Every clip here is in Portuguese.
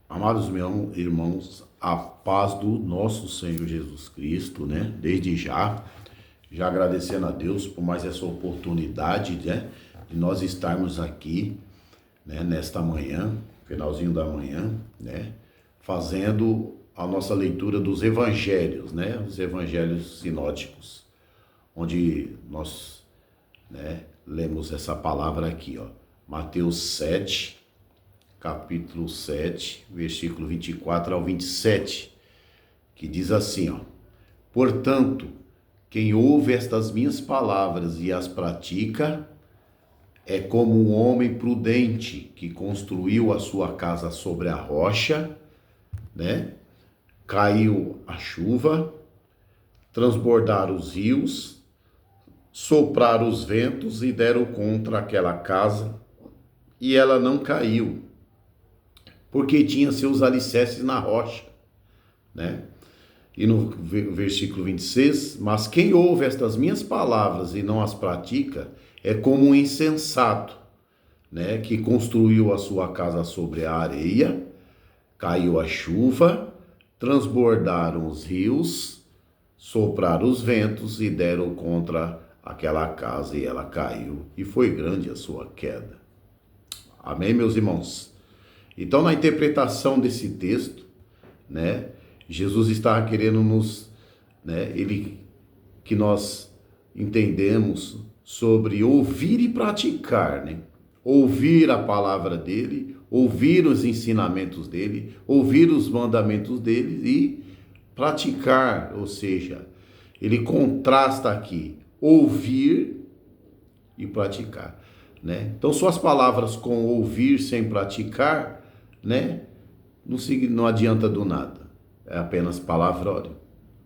Amados meus irmãos, a paz do nosso Senhor Jesus Cristo, né? Desde já agradecendo a Deus por mais essa oportunidade, né? De nós estarmos aqui, né? Nesta manhã, finalzinho da manhã, né? Fazendo a nossa leitura dos evangelhos, né? Os evangelhos sinóticos, onde nós, né? Lemos essa palavra aqui, ó. Mateus 7, capítulo 7, versículo 24 ao 27, que diz assim, ó: Portanto, quem ouve estas minhas palavras e as pratica, é como um homem prudente que construiu a sua casa sobre a rocha, né? Caiu a chuva, transbordaram os rios, sopraram os ventos e deram contra aquela casa, e ela não caiu, porque tinha seus alicerces na rocha, né? E no versículo 26, mas quem ouve estas minhas palavras e não as pratica, é como um insensato, né? Que construiu a sua casa sobre a areia, caiu a chuva, transbordaram os rios, sopraram os ventos e deram contra aquela casa e ela caiu, e foi grande a sua queda. Amém, meus irmãos? Então, na interpretação desse texto, né, Jesus está querendo né, que nós entendemos sobre ouvir e praticar, né? Ouvir a palavra dele, ouvir os ensinamentos dele, ouvir os mandamentos dele e praticar, ou seja, ele contrasta aqui ouvir e praticar, né? Então, suas palavras com ouvir sem praticar, né? Não adianta do nada, é apenas palavrório,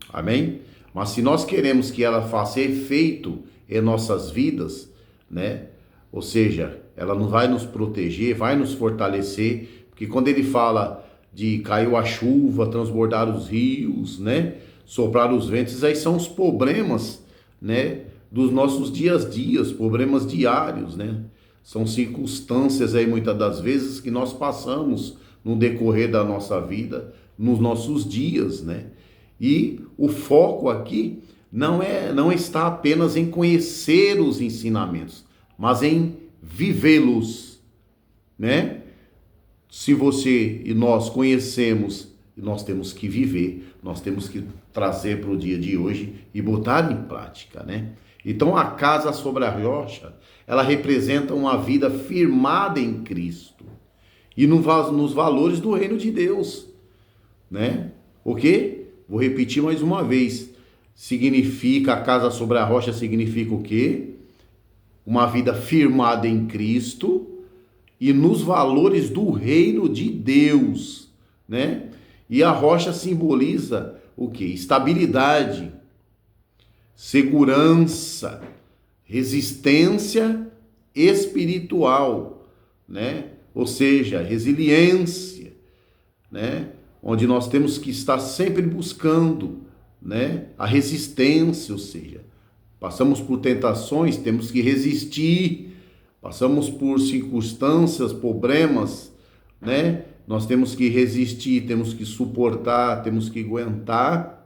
amém? Mas se nós queremos que ela faça efeito em nossas vidas, né? Ou seja, ela não vai nos proteger, vai nos fortalecer, porque quando ele fala de caiu a chuva, transbordar os rios, né? Soprar os ventos, aí são os problemas, né? Dos nossos dias a dias, problemas diários, né? São circunstâncias aí muitas das vezes que nós passamos no decorrer da nossa vida, nos nossos dias, né? E o foco aqui não está apenas em conhecer os ensinamentos, mas em vivê-los, né? Se você e nós conhecemos, nós temos que viver, nós temos que trazer para o dia de hoje e botar em prática, né? Então a casa sobre a rocha, ela representa uma vida firmada em Cristo e nos valores do reino de Deus, né? O quê? Vou repetir mais uma vez. Significa, a casa sobre a rocha significa o quê? Uma vida firmada em Cristo e nos valores do reino de Deus, né? E a rocha simboliza o quê? Estabilidade, segurança, resistência espiritual, né? Ou seja, resiliência, né? Onde nós temos que estar sempre buscando, né? A resistência, ou seja, passamos por tentações, temos que resistir, passamos por circunstâncias, problemas, né? Nós temos que resistir, temos que suportar, temos que aguentar,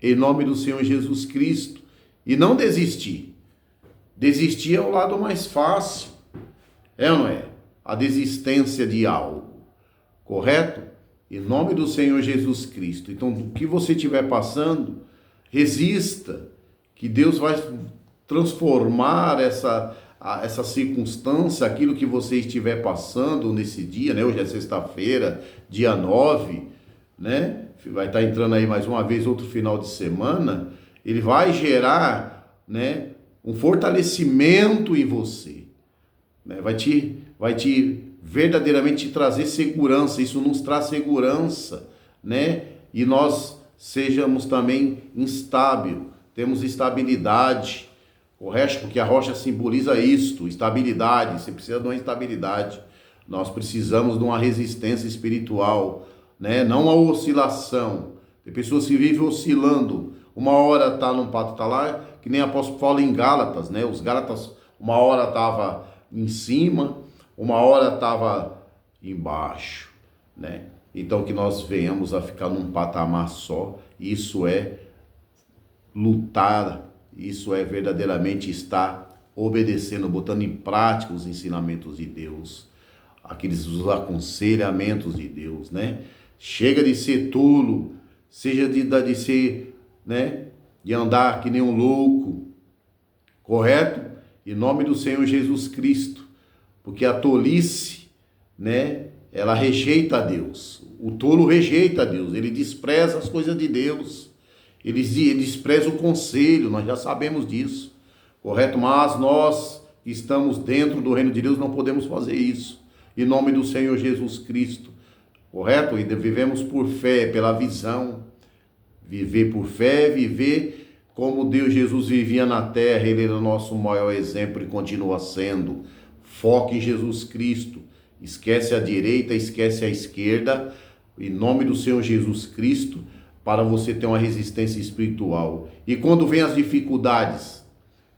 em nome do Senhor Jesus Cristo, e não desistir. Desistir é o lado mais fácil, é ou não é? A desistência de algo, correto? Em nome do Senhor Jesus Cristo. Então, o que você estiver passando, resista, que Deus vai transformar essa circunstância, aquilo que você estiver passando nesse dia, né? Hoje é sexta-feira, dia 9, né? Vai estar entrando aí mais uma vez outro final de semana. Ele vai gerar, né, um fortalecimento em você, né? Vai te verdadeiramente te trazer segurança. Isso nos traz segurança, né? E nós sejamos também instável, temos estabilidade, correto? Porque a rocha simboliza isto, estabilidade. Você precisa de uma estabilidade. Nós precisamos de uma resistência espiritual, né? Não uma oscilação. Tem pessoas que vivem oscilando. Uma hora tá num patamar, que nem o apóstolo fala em Gálatas, né? Os Gálatas, uma hora tava em cima, uma hora estava embaixo, né? Então que nós venhamos a ficar num patamar só, isso é lutar, isso é verdadeiramente estar obedecendo, botando em prática os ensinamentos de Deus, aqueles os aconselhamentos de Deus, né? Chega de ser tolo, seja de ser, né? De andar que nem um louco, correto? Em nome do Senhor Jesus Cristo, porque a tolice, né? Ela rejeita a Deus. O tolo rejeita a Deus, ele despreza as coisas de Deus, ele despreza o conselho, nós já sabemos disso, correto? Mas nós que estamos dentro do reino de Deus não podemos fazer isso, em nome do Senhor Jesus Cristo, correto? E vivemos por fé, pela visão, viver por fé, viver como Deus Jesus vivia na terra, ele era o nosso maior exemplo e continua sendo. Foque em Jesus Cristo, esquece a direita, esquece a esquerda, em nome do Senhor Jesus Cristo, para você ter uma resistência espiritual. E quando vem as dificuldades,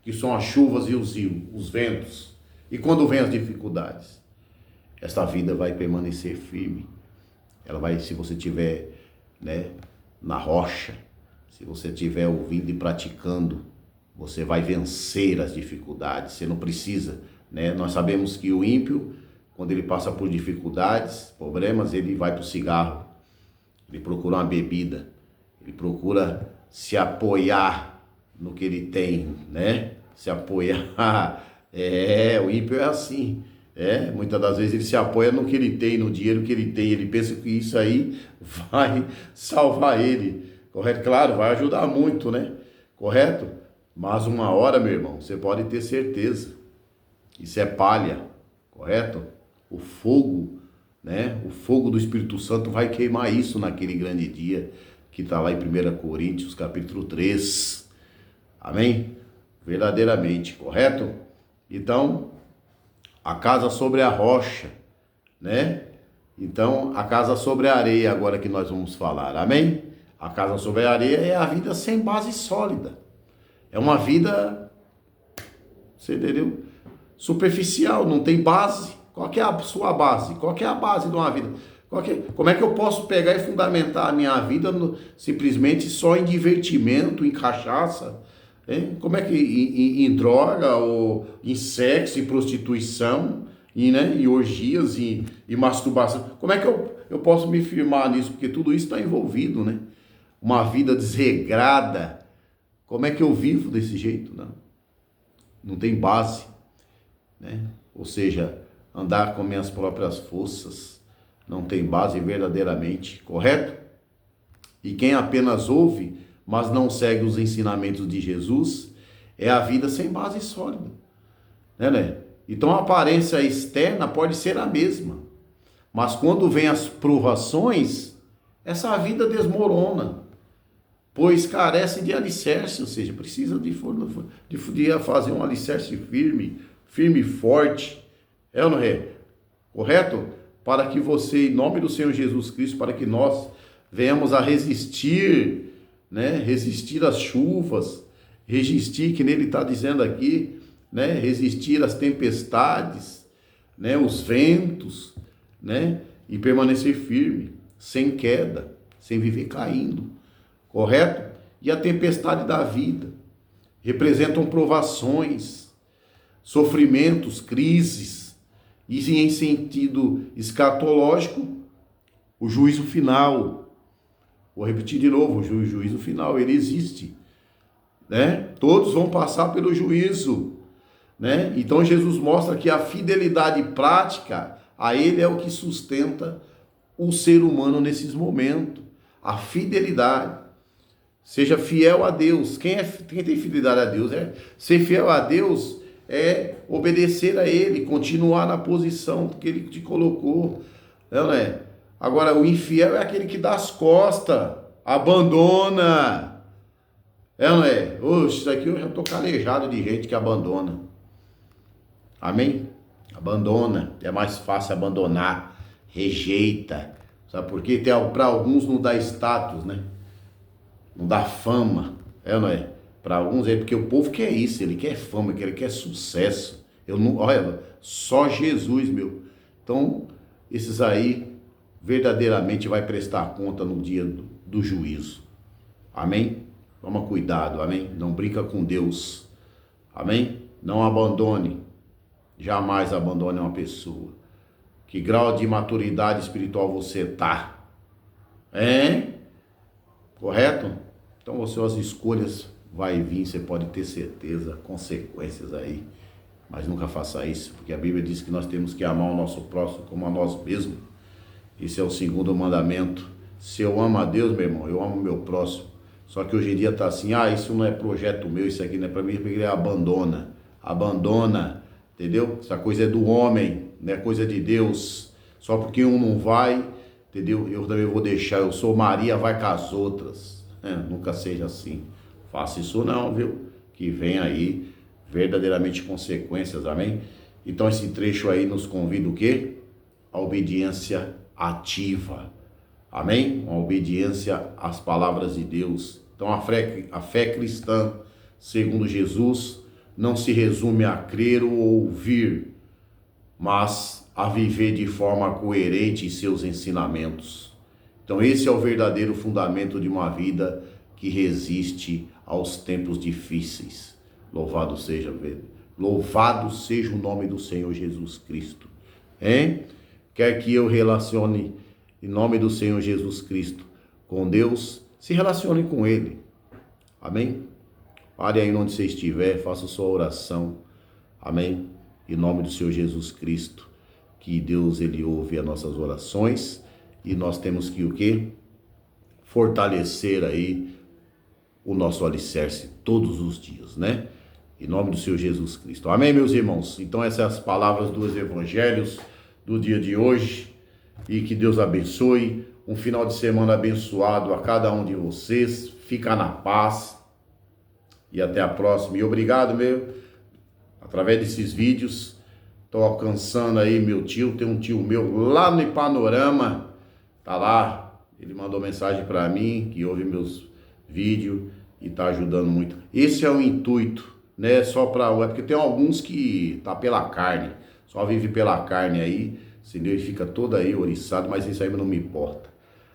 que são as chuvas e os ventos, e quando vem as dificuldades, esta vida vai permanecer firme. Ela vai, se você tiver, né, na rocha, se você estiver ouvindo e praticando, você vai vencer as dificuldades. Você não precisa, né? Nós sabemos que o ímpio, quando ele passa por dificuldades, problemas, ele vai para o cigarro, ele procura uma bebida, ele procura se apoiar no que ele tem, né? Se apoiar. O ímpio é assim. Muitas das vezes ele se apoia no que ele tem, no dinheiro que ele tem, ele pensa que isso aí vai salvar ele, correto? Claro, vai ajudar muito, né? Correto? Mas uma hora, meu irmão, você pode ter certeza, isso é palha, correto? O fogo, né? O fogo do Espírito Santo vai queimar isso naquele grande dia, que está lá em 1 Coríntios, capítulo 3, amém? Verdadeiramente, correto? Então, a casa sobre a rocha, né? Então, a casa sobre a areia, agora que nós vamos falar, amém? A casa sobre a areia é a vida sem base sólida. É uma vida, você entendeu? Superficial, não tem base. Qual que é a sua base? Qual que é a base de uma vida? Como é que eu posso pegar e fundamentar a minha vida simplesmente só em divertimento, em cachaça? Como é que em droga, ou em sexo, em prostituição, né, em orgias, em masturbação? Como é que eu posso me firmar nisso? Porque tudo isso está envolvido, né? Uma vida desregrada. Como é que eu vivo desse jeito? Não tem base, né? Ou seja, andar com minhas próprias forças, não tem base verdadeiramente, correto? E quem apenas ouve, mas não segue os ensinamentos de Jesus, é a vida sem base sólida, né? Então a aparência externa pode ser a mesma, mas quando vem as provações, essa vida desmorona, pois carece de alicerce, ou seja, precisa de fazer um alicerce firme e forte, ou não é? Correto? Para que você, em nome do Senhor Jesus Cristo, para que nós venhamos a resistir, né? Resistir às chuvas, resistir, que nele está dizendo aqui, né? Resistir às tempestades, né? Os ventos, né? E permanecer firme, sem queda, sem viver caindo, correto? E a tempestade da vida representam provações, sofrimentos, crises, e em sentido escatológico, o juízo final. Vou repetir de novo, o juízo final, ele existe, né? Todos vão passar pelo juízo, né? Então Jesus mostra que a fidelidade prática a ele é o que sustenta o ser humano nesses momentos. A fidelidade. Seja fiel a Deus. Quem tem fidelidade a Deus ser fiel a Deus, é obedecer a Ele, continuar na posição que Ele te colocou, não é? Agora, o infiel é aquele que dá as costas, abandona, não é? Oxe, isso aqui eu já estou calejado de gente que abandona, amém? Abandona, é mais fácil abandonar, rejeita, sabe por quê? Para alguns não dá status, né? Não dá fama, não é? Para alguns é porque o povo quer isso, ele quer fama, ele quer sucesso. Olha, só Jesus, meu. Então, esses aí verdadeiramente vai prestar conta no dia do juízo. Amém? Toma cuidado, amém? Não brinca com Deus. Amém? Não abandone. Jamais abandone uma pessoa. Que grau de maturidade espiritual você está? Hein? Correto? Então, suas escolhas vai vir, você pode ter certeza, consequências aí. Mas nunca faça isso, porque a Bíblia diz que nós temos que amar o nosso próximo como a nós mesmos. Esse é o segundo mandamento. Se eu amo a Deus, meu irmão, eu amo o meu próximo. Só que hoje em dia está assim, isso não é projeto meu, isso aqui não é para mim, porque ele abandona. Abandona, entendeu? Essa coisa é do homem, não é coisa de Deus. Só porque um não vai, entendeu? Eu também vou deixar, eu sou Maria, vai com as outras. Nunca seja assim. Faça isso não, viu? Que vem aí verdadeiramente consequências, amém? Então esse trecho aí nos convida o quê? A obediência ativa, amém? Uma obediência às palavras de Deus. Então a fé cristã, segundo Jesus, não se resume a crer ou ouvir, mas a viver de forma coerente em seus ensinamentos. Então esse é o verdadeiro fundamento de uma vida que resiste aos tempos difíceis. Louvado seja o nome do Senhor Jesus Cristo. Hein? Quer que eu relacione em nome do Senhor Jesus Cristo com Deus? Se relacione com Ele. Amém? Pare aí onde você estiver, faça sua oração. Amém? Em nome do Senhor Jesus Cristo. Que Deus, Ele ouve as nossas orações. E nós temos que o quê? Fortalecer aí o nosso alicerce todos os dias, né? Em nome do Senhor Jesus Cristo. Amém, meus irmãos? Então essas são as palavras dos evangelhos do dia de hoje. E que Deus abençoe. Um final de semana abençoado a cada um de vocês. Fica na paz. E até a próxima. E obrigado, através desses vídeos, estou alcançando aí meu tio. Tem um tio meu lá no Ipanorama. Tá lá. Ele mandou mensagem para mim, que ouve meus vídeos e tá ajudando muito. Esse é o intuito, né? Só para... É porque tem alguns que tá pela carne. Só vive pela carne aí. Entendeu? E fica todo aí oriçado, mas isso aí não me importa.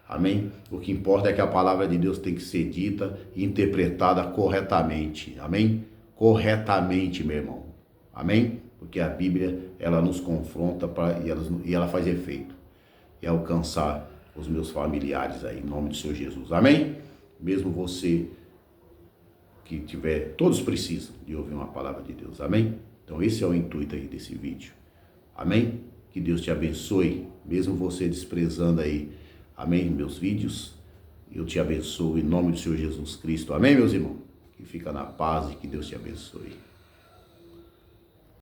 Amém? O que importa é que a palavra de Deus tem que ser dita e interpretada corretamente. Amém? Corretamente, meu irmão. Amém? Porque a Bíblia, ela nos confronta e ela faz efeito. E alcançar os meus familiares aí, em nome do Senhor Jesus. Amém? Mesmo você que tiver, todos precisam de ouvir uma palavra de Deus. Amém? Então esse é o intuito aí desse vídeo. Amém? Que Deus te abençoe, mesmo você desprezando aí, amém, meus vídeos. Eu te abençoo em nome do Senhor Jesus Cristo. Amém, meus irmãos? Que fica na paz e que Deus te abençoe.